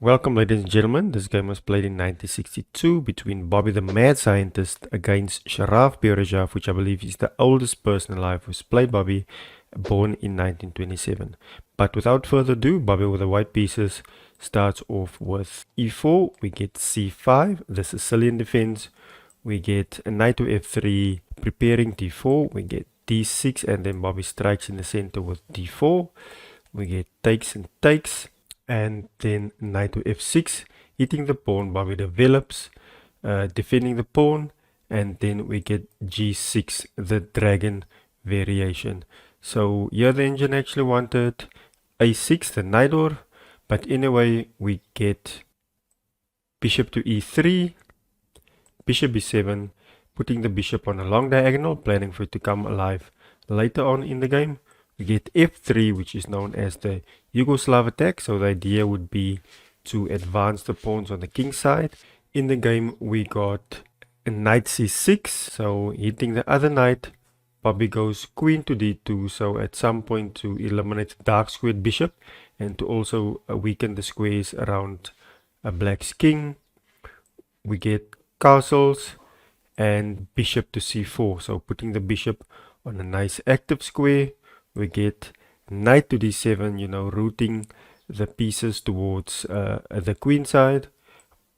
Welcome, ladies and gentlemen. This game was played in 1962 between Bobby the Mad Scientist against Sharaf Berejav, which I believe is the oldest person alive who's played Bobby, born in 1927. But without further ado, Bobby with the white pieces starts off with e4. We get c5, the Sicilian defense. We get a knight to f3, preparing d4. We get d6, and then Bobby strikes in the center with d4. We get takes and takes. And then knight to f6, hitting the pawn. Bobby develops, defending the pawn, and then we get g6, the dragon variation. So here the engine actually wanted a6, the knight door, but anyway we get bishop to e3, bishop b7, putting the bishop on a long diagonal, planning for it to come alive later on in the game. We get f3, which is known as the Yugoslav attack. So the idea would be to advance the pawns on the king side. In the game, we got a knight c6, so hitting the other knight. Bobby goes queen to d2, so at some point to eliminate the dark squared bishop and to also weaken the squares around a black's king. We get castles and bishop to c4, so putting the bishop on a nice active square. We get knight to d7, routing the pieces towards the queen side.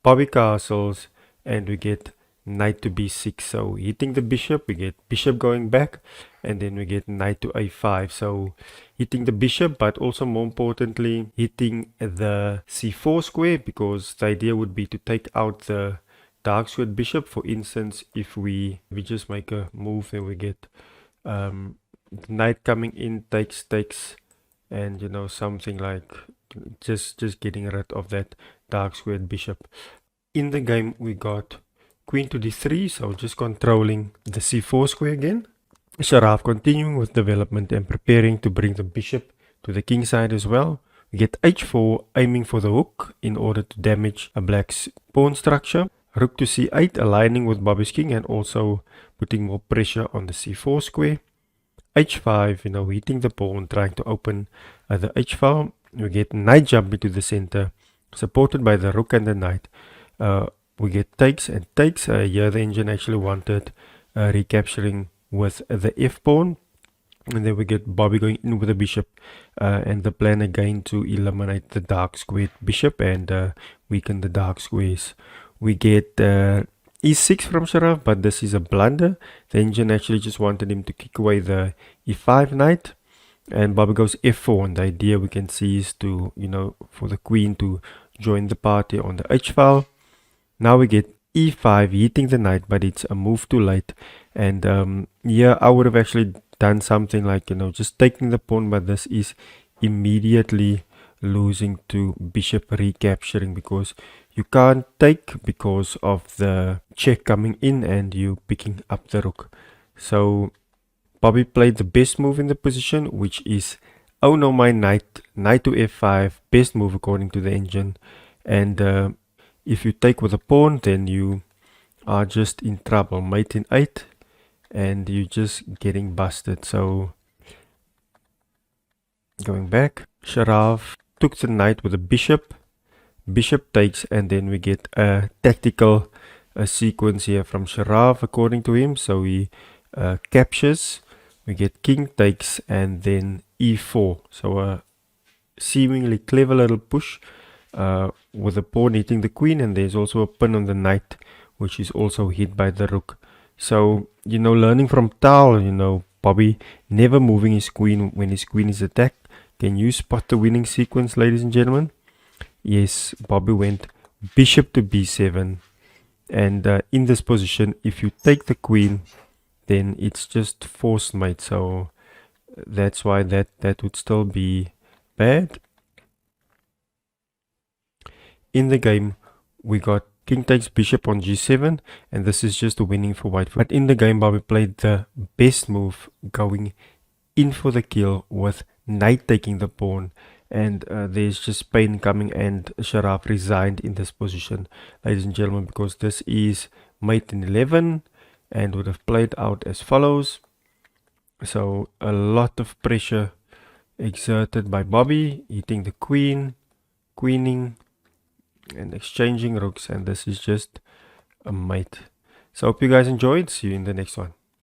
Bobby castles, and we get knight to b6. So hitting the bishop, we get bishop going back, and then we get knight to a5. So hitting the bishop, but also more importantly, hitting the c4 square, because the idea would be to take out the dark squared bishop. For instance, if we just make a move, then we get knight coming in, takes, and something like just getting rid of that dark squared bishop. In the game we got queen to d3, so just controlling the c4 square again. Sharaf continuing with development and preparing to bring the bishop to the king side as well. We get h4, aiming for the hook in order to damage a black's pawn structure. Rook to c8, aligning with Bobby's king and also putting more pressure on the c4 square. h5, hitting the pawn, trying to open the h-file. We get knight jumping to the center, supported by the rook and the knight. We get takes and takes. Here the engine actually wanted recapturing with the f-pawn. And then we get Bobby going in with the bishop. And the plan again to eliminate the dark squared bishop and weaken the dark squares. We get e6 from Sharaf, but this is a blunder. The engine actually just wanted him to kick away the e5 knight, and Bobby goes f4, and the idea we can see is to, for the queen to join the party on the h-file. Now we get e5, hitting the knight, but it's a move too late. And here I would have actually done something like, just taking the pawn, but this is immediately losing to bishop recapturing, because you can't take because of the check coming in and you picking up the rook. So Bobby played the best move in the position, which is, oh no, my knight to f5, best move according to the engine. And if you take with a pawn, then you are just in trouble. Mate in 8, and you're just getting busted. So going back, Sharaf took the knight with a bishop takes, and then we get a tactical sequence here from Sharaf according to him. So he captures, we get king takes, and then e4. So a seemingly clever little push with the pawn hitting the queen, and there's also a pin on the knight, which is also hit by the rook. So, learning from Tal, Bobby never moving his queen when his queen is attacked. Can you spot the winning sequence, ladies and gentlemen? Yes, Bobby went bishop to b7, and in this position, if you take the queen, then it's just forced mate. So that's why that would still be bad. In the game, we got king takes bishop on g7, and this is just a winning for white. But in the game, Bobby played the best move, going in for the kill with knight taking the pawn. And there's just pain coming, and Sharaf resigned in this position, ladies and gentlemen, because this is mate in 11 and would have played out as follows. So a lot of pressure exerted by Bobby, hitting the queen, queening, and exchanging rooks, and this is just a mate. So hope you guys enjoyed. See you in the next one.